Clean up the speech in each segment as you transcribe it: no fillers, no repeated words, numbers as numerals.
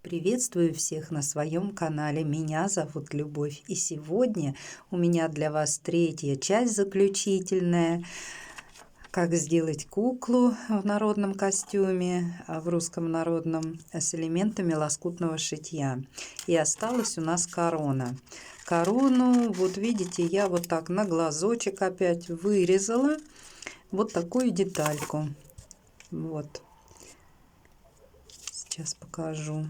Приветствую всех на своем канале. Меня зовут Любовь. И сегодня у меня для вас третья часть, заключительная. Как сделать куклу в народном костюме, в русском народном, с элементами лоскутного шитья. И осталась у нас корона. Корону, вот видите, я вот так на глазочек опять вырезала вот такую детальку. Вот. Сейчас покажу.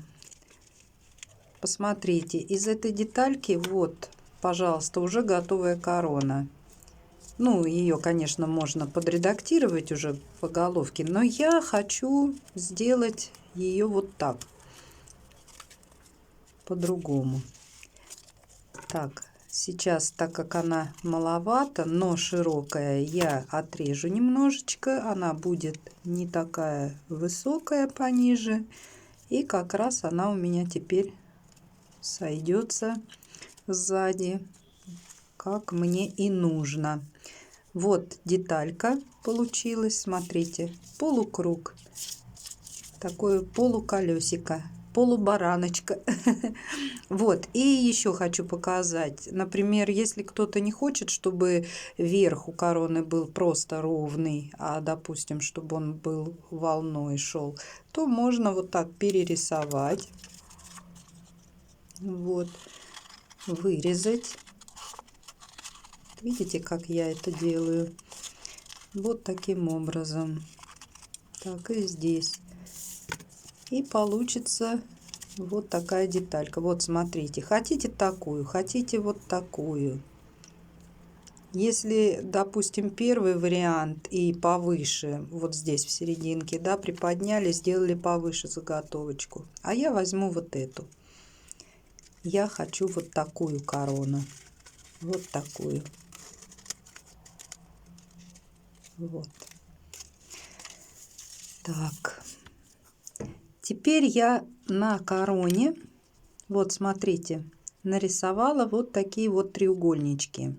Посмотрите, из этой детальки, вот, пожалуйста, уже готовая корона. Ну, ее, конечно, можно подредактировать уже по головке, но я хочу сделать ее вот так, по-другому. Так, сейчас, так как она маловато, но широкая, я отрежу немножечко. Она будет не такая высокая, пониже. И как раз она у меня теперь сойдется сзади, как мне и нужно. Вот деталька получилась, смотрите, полукруг, такое полуколесико, полубараночка. Вот, и еще хочу показать, например, если кто-то не хочет, чтобы верх у короны был просто ровный, а допустим, чтобы он был волной шел, то можно вот так перерисовать. Вот, вырезать. Видите, как я это делаю? Вот таким образом. Так и здесь. И получится вот такая деталька. Вот смотрите, хотите такую, хотите вот такую. Если, допустим, первый вариант и повыше, вот здесь в серединке, да, приподняли, сделали повыше заготовочку. А я возьму вот эту. Я хочу вот такую корону. Вот такую. Вот. Так. Теперь я на короне, вот смотрите, нарисовала вот такие вот треугольнички.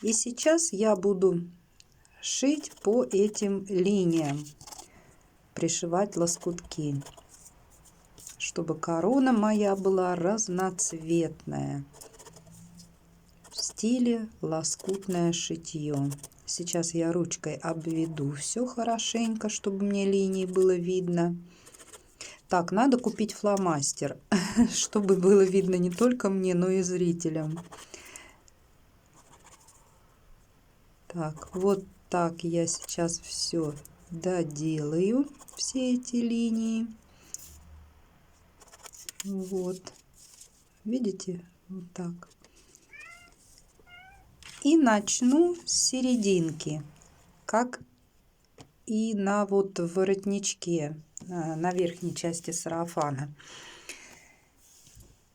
И сейчас я буду шить по этим линиям, пришивать лоскутки, чтобы корона моя была разноцветная, в стиле лоскутное шитье. Сейчас я ручкой обведу все хорошенько, чтобы мне линии было видно. Так, надо купить фломастер, чтобы было видно не только мне, но и зрителям. Так, вот так я сейчас все доделаю, все эти линии. Вот, видите, вот так. И начну с серединки, как и на вот воротничке, на верхней части сарафана.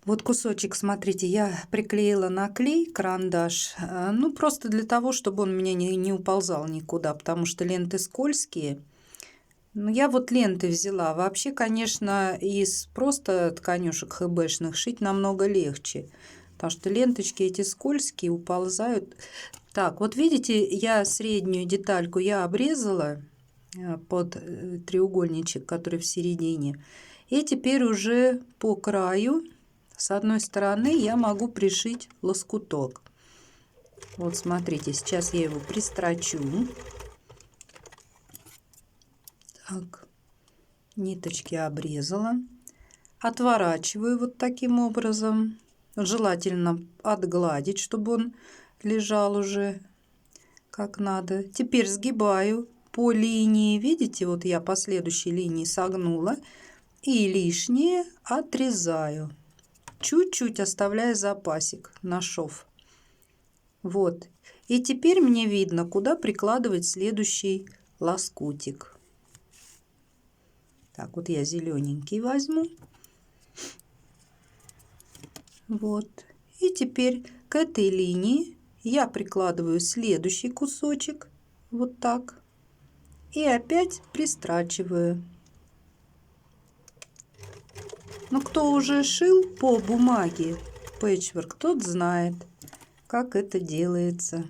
Вот кусочек, смотрите, я приклеила на клей карандаш, ну просто для того, чтобы он у меня не уползал никуда, потому что ленты скользкие. Но я вот ленты взяла. Вообще, конечно, из просто тканюшек ХБшных шить намного легче, потому что ленточки эти скользкие, уползают. Так, вот видите, я среднюю детальку я обрезала под треугольничек, который в середине. И теперь уже по краю с одной стороны я могу пришить лоскуток. Вот смотрите, сейчас я его пристрочу. Так, ниточки обрезала. Отворачиваю вот таким образом. Желательно отгладить, чтобы он лежал уже как надо. Теперь сгибаю по линии. Видите, вот я по следующей линии согнула. И лишнее отрезаю. Чуть-чуть оставляя запасик на шов. Вот. И теперь мне видно, куда прикладывать следующий лоскутик. Так, вот я зелененький возьму. Вот. И теперь к этой линии я прикладываю следующий кусочек. Вот так. И опять пристрачиваю. Но кто уже шил по бумаге пэтчворк, тот знает, как это делается.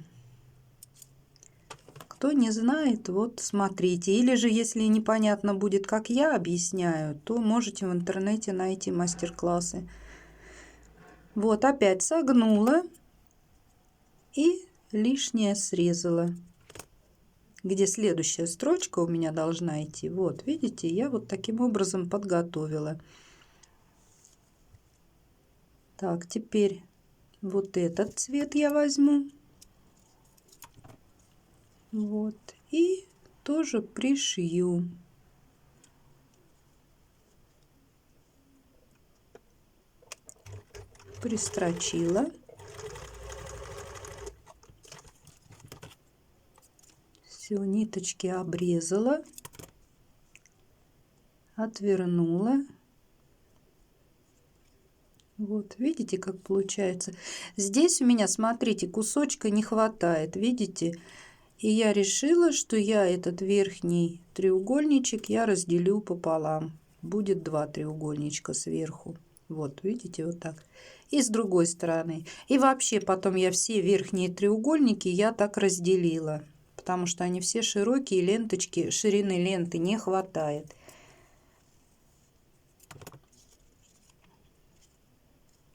Кто не знает, вот смотрите. Или же, если непонятно будет, как я объясняю, то можете в интернете найти мастер-классы. Вот опять согнула и лишнее срезала. Где следующая строчка у меня должна идти. Вот, видите, я вот таким образом подготовила. Так, теперь вот этот цвет я возьму. Вот, и тоже пришью. Пристрочила. Все, ниточки обрезала, отвернула. Вот, видите, как получается. Здесь у меня, смотрите, кусочка не хватает, видите? И я решила, что я этот верхний треугольничек я разделю пополам. Будет два треугольничка сверху. Вот, видите, вот так. И с другой стороны. И вообще потом я все верхние треугольники я так разделила. Потому что они все широкие, ленточки, ширины ленты не хватает.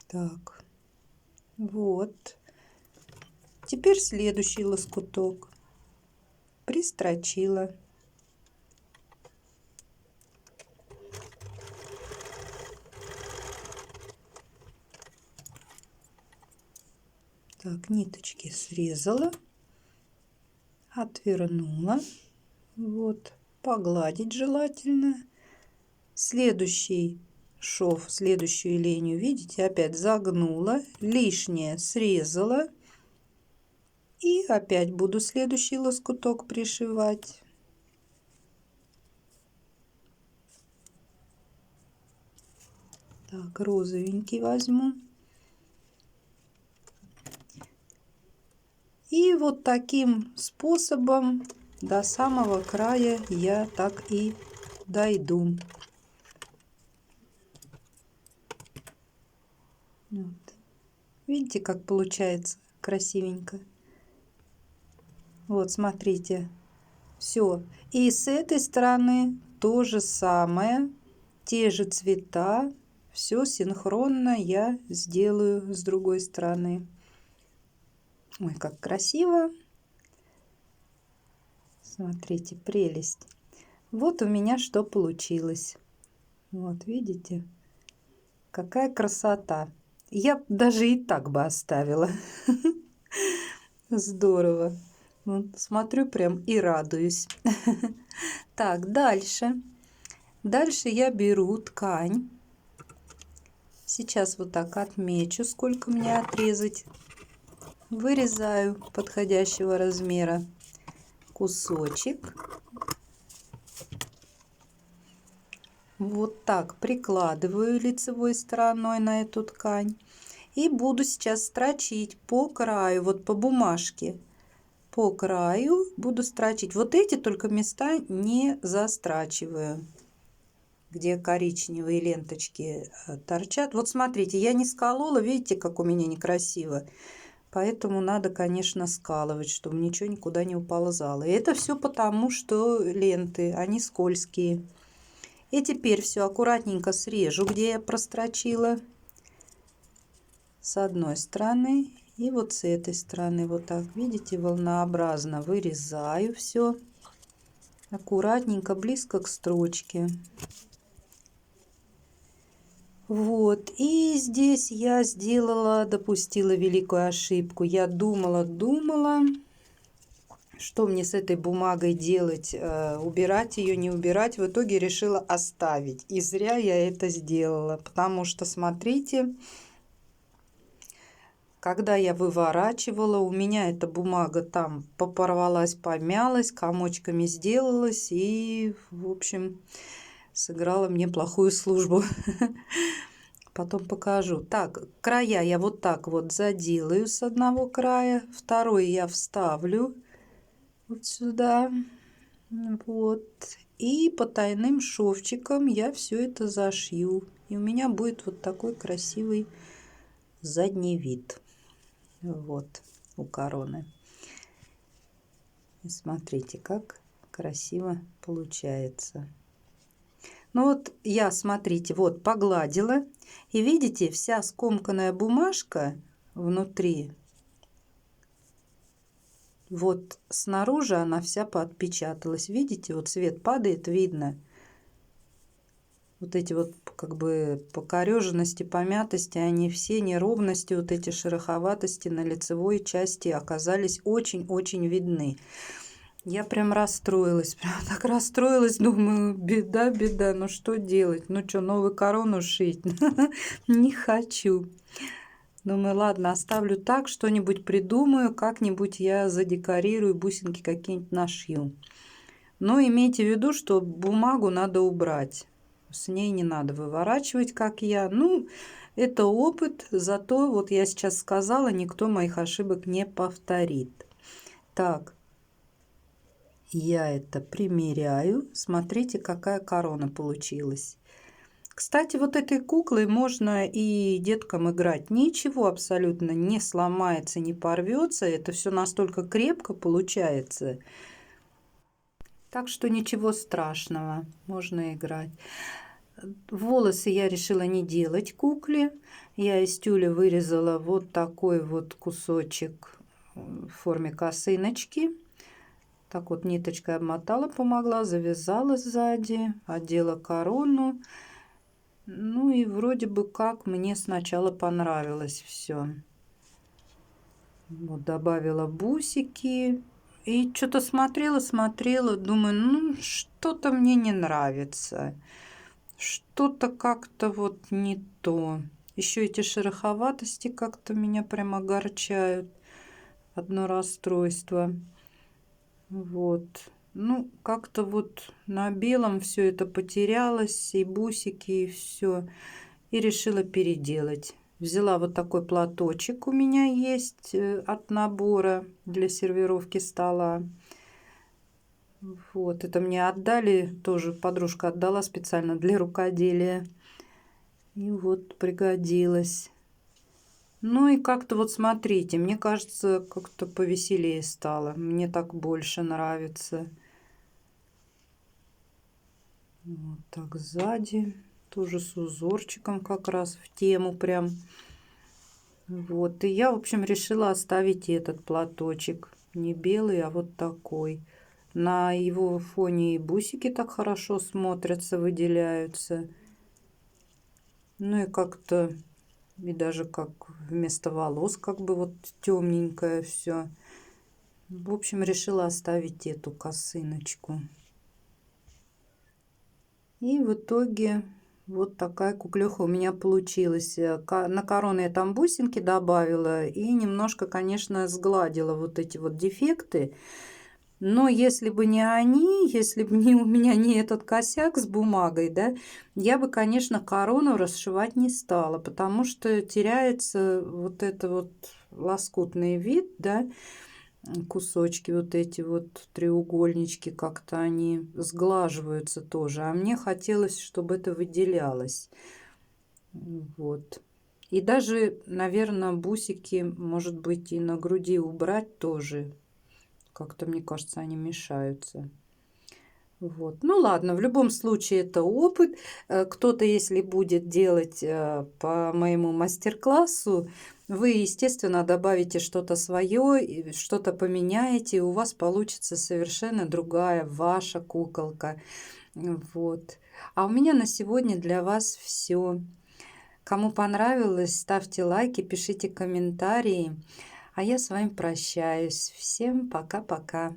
Так, вот. Теперь следующий лоскуток. Пристрочила. Так, ниточки срезала, отвернула. Вот, погладить желательно. Следующий шов, следующую линию, видите, опять загнула, лишнее срезала. И опять буду следующий лоскуток пришивать. Так, розовенький возьму. И вот таким способом до самого края я так и дойду. Вот. Видите, как получается красивенько. Вот, смотрите. Все. И с этой стороны то же самое. Те же цвета. Все синхронно я сделаю с другой стороны. Ой, как красиво. Смотрите, прелесть. Вот у меня что получилось. Вот, видите? Какая красота. Я даже и так бы оставила. Здорово. Вот, смотрю прям и радуюсь. Так, дальше. Дальше я беру ткань. Сейчас вот так отмечу, сколько мне отрезать. Вырезаю подходящего размера кусочек. Вот так прикладываю лицевой стороной на эту ткань. И буду сейчас строчить по краю, вот по бумажке. По краю буду строчить. Вот эти только места не застрачиваю, где коричневые ленточки торчат. Вот смотрите, я не сколола, видите, как у меня некрасиво. Поэтому надо, конечно, скалывать, чтобы ничего никуда не уползало. И это все потому, что ленты, они скользкие. И теперь все аккуратненько срежу, где я прострочила. С одной стороны и вот с этой стороны. Вот так, видите, волнообразно вырезаю все. Аккуратненько, близко к строчке. Вот, и здесь я допустила великую ошибку. Я думала, что мне с этой бумагой делать, убирать ее, не убирать. В итоге решила оставить. И зря я это сделала, потому что, смотрите, когда я выворачивала, у меня эта бумага там попорвалась, помялась, комочками сделалась и, в общем, сыграла мне плохую службу. Потом покажу. Так, края я вот так вот заделаю с одного края, второй я вставлю вот сюда. Вот. И потайным шовчиком я все это зашью. И у меня будет вот такой красивый задний вид. Вот у короны. И смотрите, как красиво получается. Ну вот я, смотрите, вот погладила. И видите, вся скомканная бумажка внутри, вот снаружи она вся поотпечаталась. Видите, вот свет падает, видно. Вот эти вот как бы покореженности, помятости, они все неровности, вот эти шероховатости на лицевой части оказались очень-очень видны. Я прям расстроилась, прям так расстроилась, думаю, беда, беда, ну что делать? Ну что, новую корону шить? Не хочу. Думаю, ладно, оставлю так, что-нибудь придумаю, как-нибудь я задекорирую, бусинки какие-нибудь нашью. Но имейте в виду, что бумагу надо убрать. С ней не надо выворачивать, как я. Ну, это опыт, зато, вот я сейчас сказала, никто моих ошибок не повторит. Так, я это примеряю. Смотрите, какая корона получилась. Кстати, вот этой куклой можно и деткам играть. Ничего абсолютно не сломается, не порвется. Это все настолько крепко получается. Так что ничего страшного, можно играть. Волосы я решила не делать кукле. Я из тюля вырезала вот такой вот кусочек в форме косыночки. Так вот ниточкой обмотала, помогла, завязала сзади, одела корону. Ну и вроде бы как мне сначала понравилось все. Вот добавила бусики. И что-то смотрела, думаю, ну что-то мне не нравится. Что-то как-то вот не то. Еще эти шероховатости как-то меня прям огорчают. Одно расстройство. Вот. Ну, как-то вот на белом все это потерялось, и бусики, и все. И решила переделать. Взяла вот такой платочек у меня есть от набора для сервировки стола. Вот, это мне отдали, тоже подружка отдала специально для рукоделия. И вот пригодилось. Ну и как-то вот смотрите, мне кажется, как-то повеселее стало. Мне так больше нравится. Вот так сзади. Тоже с узорчиком как раз в тему прям. Вот. И я, в общем, решила оставить этот платочек. Не белый, а вот такой. На его фоне и бусики так хорошо смотрятся, выделяются. Ну и как-то, и даже как вместо волос, как бы вот темненькое все. В общем, решила оставить эту косыночку. И в итоге вот такая куклёха у меня получилась. На корону я там бусинки добавила и немножко, конечно, сгладила вот эти вот дефекты. Но если бы не они, если бы не у меня не этот косяк с бумагой, да, я бы, конечно, корону расшивать не стала, потому что теряется вот это вот лоскутный вид, да, кусочки вот эти вот треугольнички как-то они сглаживаются тоже, а мне хотелось, чтобы это выделялось. Вот. И даже, наверное, бусики, может быть, и на груди убрать тоже. Как-то, мне кажется, они мешаются. Вот. Ну ладно, в любом случае это опыт. Кто-то, если будет делать по моему мастер-классу, вы, естественно, добавите что-то свое, что-то поменяете, и у вас получится совершенно другая ваша куколка. Вот. А у меня на сегодня для вас все. Кому понравилось, ставьте лайки, пишите комментарии. А я с вами прощаюсь. Всем пока-пока.